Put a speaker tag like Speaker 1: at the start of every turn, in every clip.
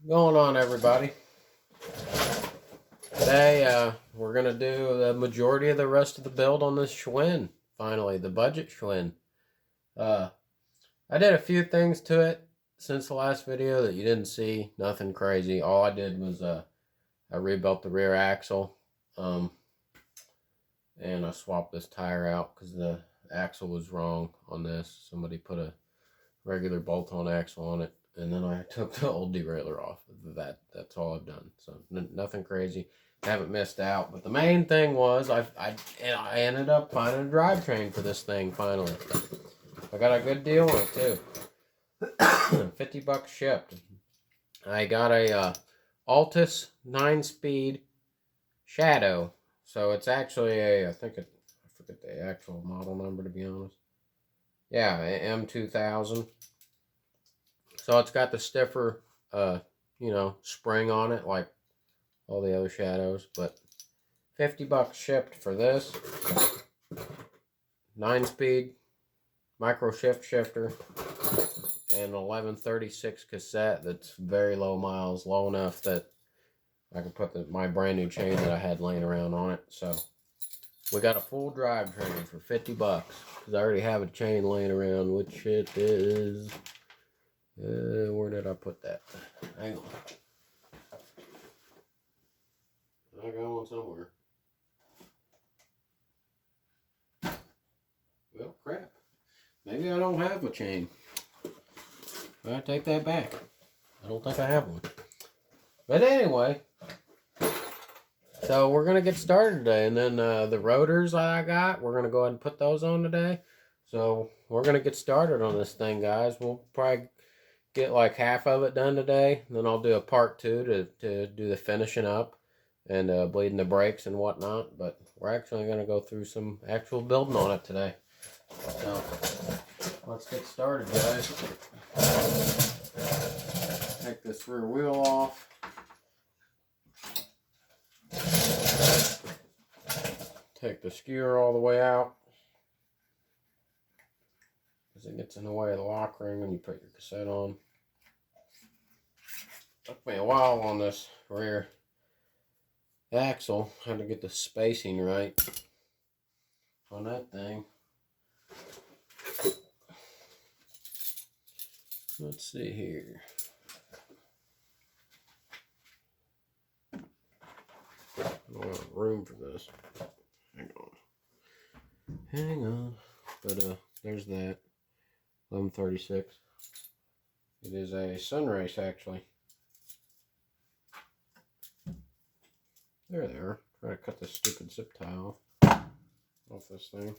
Speaker 1: Going on, everybody? Today, we're gonna do the majority of the rest of the build on this Schwinn. Finally, the budget Schwinn. Uh, I did a few things to it since the last video that you didn't see. Nothing crazy. All I did was I rebuilt the rear axle, and I swapped this tire out because the axle was wrong on this. Somebody put a regular bolt-on axle on it, and then I took the old derailleur off. That's all I've done. So nothing crazy. I haven't missed out. But the main thing was I ended up finding a drivetrain for this thing finally. I got a good deal on it too. 50 bucks shipped. I got a Altus 9-speed Shadow. So it's actually I forget the actual model number, to be honest. Yeah, M2000. So it's got the stiffer, spring on it like all the other Shadows. But 50 bucks shipped for this. 9-speed micro shift shifter and 1136 cassette that's very low miles, low enough that I can put my brand new chain that I had laying around on it. So we got a full drivetrain for 50 bucks because I already have a chain laying around, which it is. Where did I put that? Hang on. I got one somewhere. Well, crap. Maybe I don't have a chain. I take that back. I don't think I have one. But anyway, so we're going to get started today. And then the rotors I got, we're going to go ahead and put those on today. So we're going to get started on this thing, guys. We'll probably get like half of it done today. Then I'll do a part 2 to do the finishing up and bleeding the brakes and whatnot. But we're actually going to go through some actual building on it today. So let's get started, guys. Take this rear wheel off. Take the skewer all the way out, because it gets in the way of the lock ring when you put your cassette on. Took me a while on this rear axle. Had to get the spacing right on that thing. Let's see here. I don't have room for this. Hang on. But there's that. 1136. It is a Sunrace, actually. There they are. Try to cut this stupid zip tie off this thing.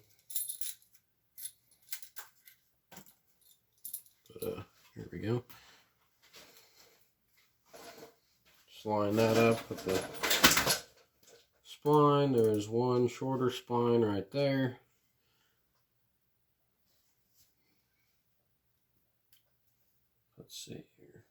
Speaker 1: But here we go. Just line that up with the spline. There's one shorter spline right there. Let's see here.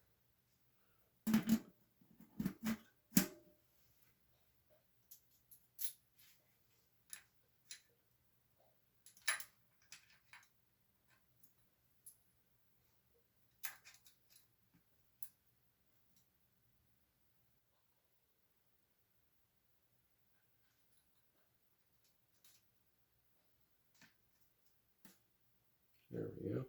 Speaker 1: There we go.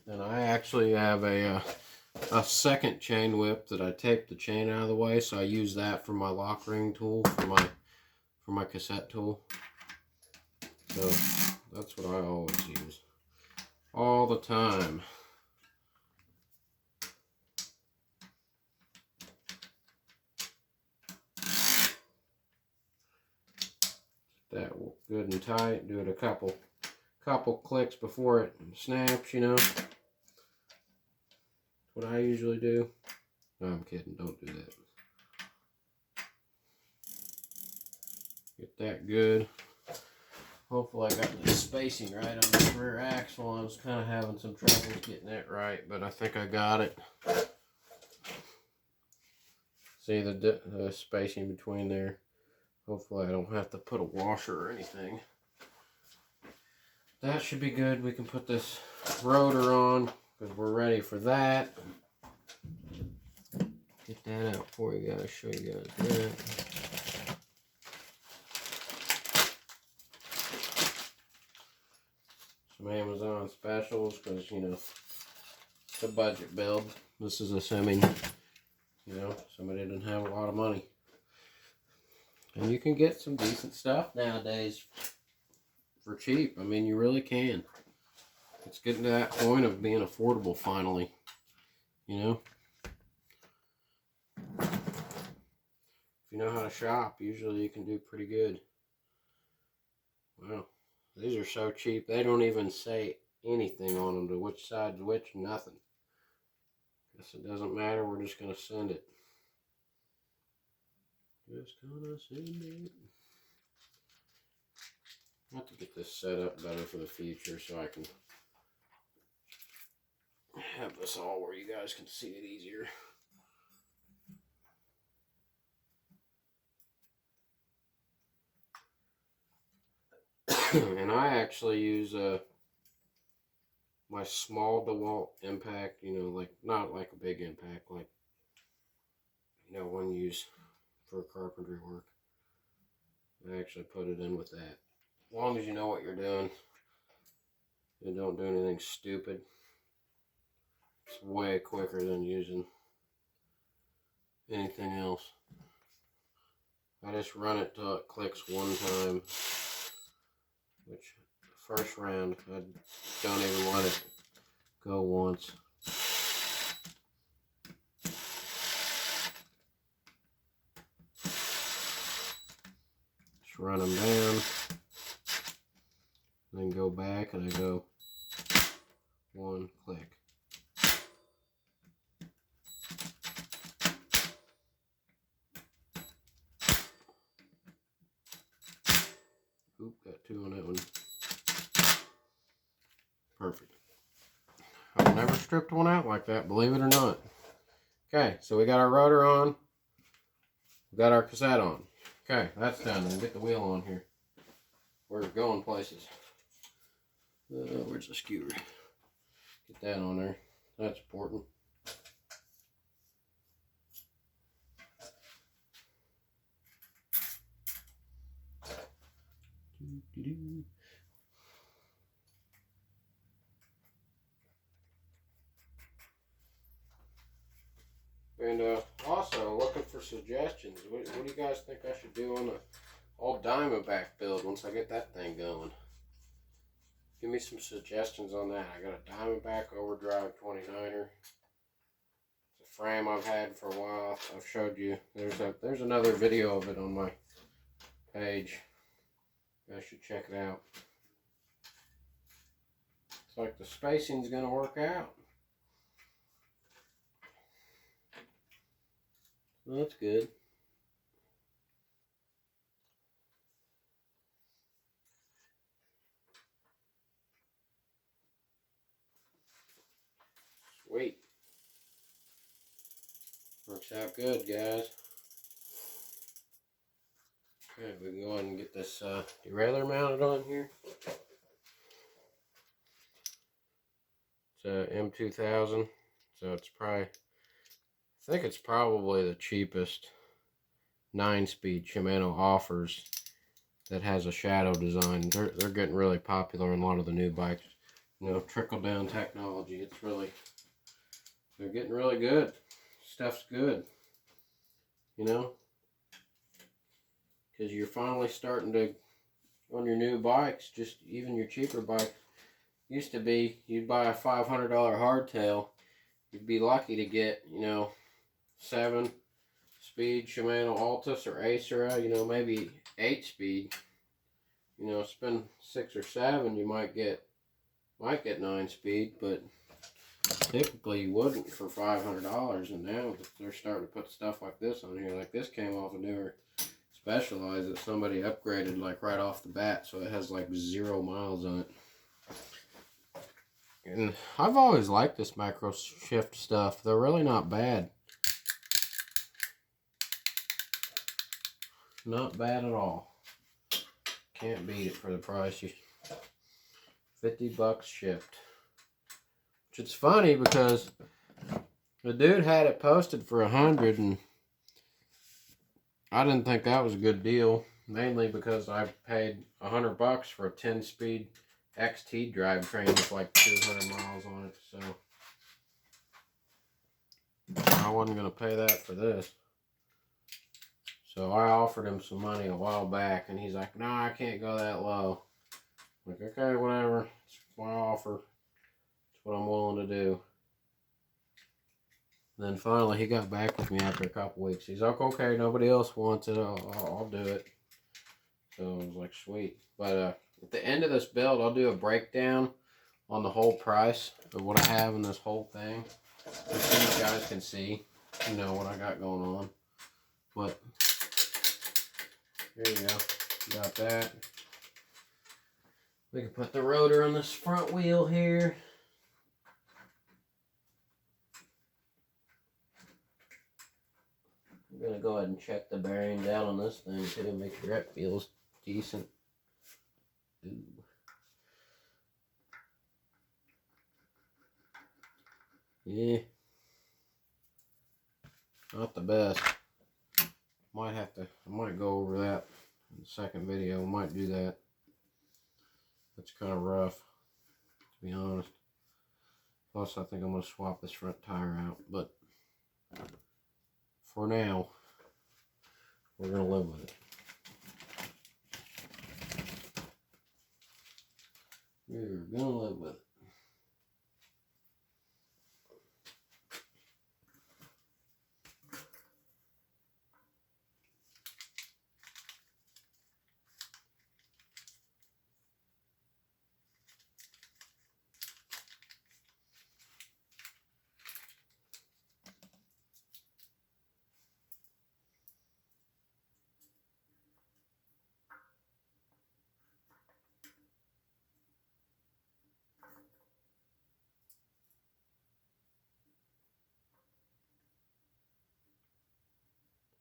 Speaker 1: And I actually have a second chain whip that I tape the chain out of the way, so I use that for my lock ring tool, for my cassette tool. So that's what I always use, all the time. That good and tight. Do it a couple clicks before it snaps, you know. What I usually do. No, I'm kidding. Don't do that. Get that good. Hopefully I got the spacing right on the rear axle. I was kind of having some trouble getting that right, but I think I got it. See the spacing between there? Hopefully I don't have to put a washer or anything. That should be good. We can put this rotor on because we're ready for that. Get that out for you guys, show you guys that. Some Amazon specials because, you know, it's a budget build. This is assuming, you know, somebody didn't have a lot of money. And you can get some decent stuff nowadays for cheap. I mean, you really can. It's getting to that point of being affordable finally, you know. If you know how to shop, usually you can do pretty good. Wow, these are so cheap. They don't even say anything on them to which side's which, nothing. Guess it doesn't matter, we're just going to send it. Just gonna send it. I have to get this set up better for the future so I can have this all where you guys can see it easier. And I actually use my small DeWalt impact, you know, like not like a big impact, like, you know, one use for carpentry work. I actually put it in with that. As long as you know what you're doing and don't do anything stupid, it's way quicker than using anything else. I just run it till it clicks one time, which first round I don't even let it go once. Just run them down, then go back and I go one click. Oop, got two on that one. Perfect. I've never stripped one out like that, believe it or not. Okay, so we got our rotor on. We got our cassette on. Okay, that's done. We'll get the wheel on here. We're going places. Where's the skewer? Get that on there. That's important. And also looking for suggestions. What do you guys think I should do on the old Diamondback build once I get that thing going? Give me some suggestions on that. I got a Diamondback Overdrive 29er. It's a frame I've had for a while. I've showed you. There's another video of it on my page. You guys should check it out. It's like the spacing's gonna work out. Well, that's good. Sweet. Works out good, guys. Okay, we can go ahead and get this derailleur mounted on here. It's a M2000, so it's probably, I think it's probably the cheapest 9-speed Shimano offers that has a shadow design. They're getting really popular in a lot of the new bikes. You know, trickle down technology. It's really, they're getting really good. Stuff's good. You know, because you're finally starting to, on your new bikes, just even your cheaper bike, used to be you'd buy a $500 hardtail, you'd be lucky to get, you know, 7-speed Shimano Altus or Acer, you know, maybe 8-speed. You know, spend 6 or 7, you might get 9-speed, but typically you wouldn't for $500. And now they're starting to put stuff like this on here. Like this came off a newer Specialized that somebody upgraded like right off the bat, so it has like 0 miles on it. And I've always liked this micro shift stuff. They're really not bad. not bad at all. Can't beat it for the price. $50 shipped. Which it's funny because the dude had it posted for $100, and I didn't think that was a good deal. Mainly because I paid $100 for a 10-speed XT drivetrain with like 200 miles on it, so I wasn't going to pay that for this. So I offered him some money a while back, and he's like, no, I can't go that low. I'm like, okay, whatever. It's my offer. It's what I'm willing to do. And then finally he got back with me after a couple weeks. He's like, okay, nobody else wants it. I'll do it. So I was like, sweet. But at the end of this build, I'll do a breakdown on the whole price of what I have in this whole thing. Just so you guys can see, you know, what I got going on. But there you go. Got that. We can put the rotor on this front wheel here. I'm going to go ahead and check the bearing down on this thing too, make sure it feels decent. Ooh. Yeah. Not the best. I might go over that in the second video. I might do that. That's kind of rough, to be honest. Plus, I think I'm going to swap this front tire out. But for now, we're going to live with it. We're going to live with it.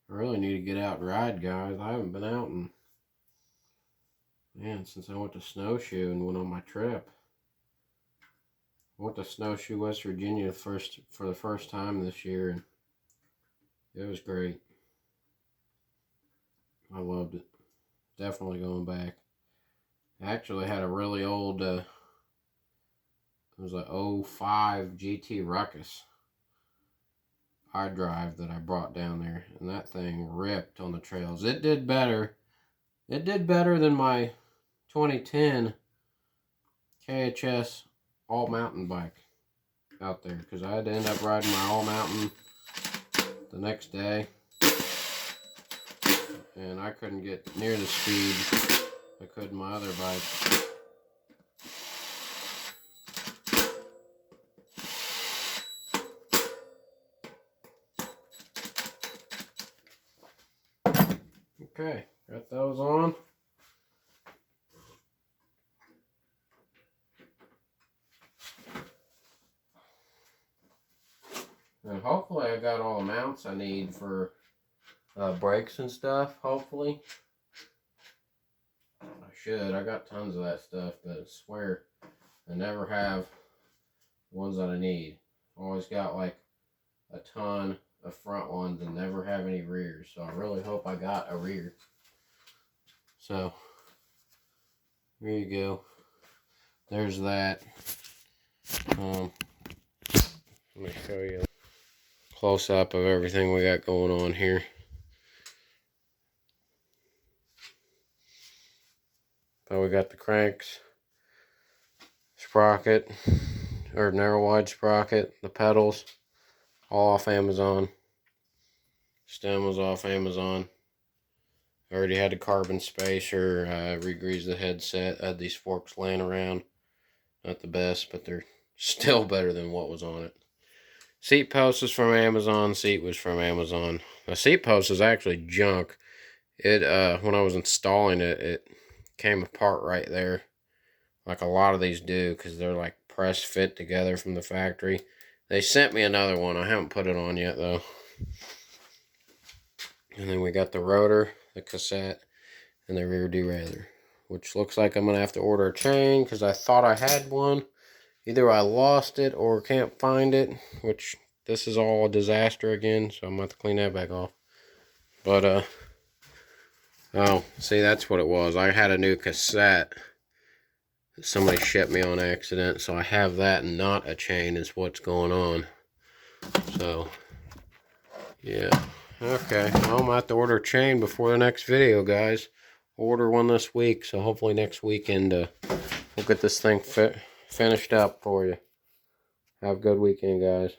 Speaker 1: I really need to get out and ride, guys. I haven't been out in, man, since I went to snowshoe and went on my trip. I went to Snowshoe, West Virginia for the first time this year, and it was great. I loved it. Definitely going back. I actually had a really old, it was an 05 GT Ruckus I drive that I brought down there, and that thing ripped on the trails. It did better. It did better than my 2010 KHS all mountain bike out there, because I had to end up riding my all mountain the next day, and I couldn't get near the speed I could in my other bike. Okay, got those on. And hopefully I got all the mounts I need for brakes and stuff, hopefully. I should. I got tons of that stuff, but I swear I never have the ones that I need. Always got like a ton of front ones and never have any rears, so I really hope I got a rear. So here you go. There's that. Let me show you a close up of everything we got going on here. So we got the cranks, sprocket, or narrow wide sprocket, the pedals, all off Amazon. Stem was off Amazon. I already had a carbon spacer, re-greased the headset. I had these forks laying around. Not the best, but they're still better than what was on it. Seat post is from Amazon. Seat was from Amazon. The seat post is actually junk. It when I was installing it, it came apart right there, like a lot of these do, because they're like press fit together from the factory. They sent me another one. I haven't put it on yet though. And then we got the rotor. the cassette, and the rear derailleur. Which looks like I'm going to have to order a chain because I thought I had one. Either I lost it or can't find it, which this is all a disaster again, so I'm going to have to clean that back off. But, oh, see, that's what it was. I had a new cassette that somebody shipped me on accident, so I have that and not a chain is what's going on. So, yeah. Okay, well, I'm going to have to order a chain before the next video, guys. Order one this week, so hopefully next weekend we'll get this thing finished up for you. Have a good weekend, guys.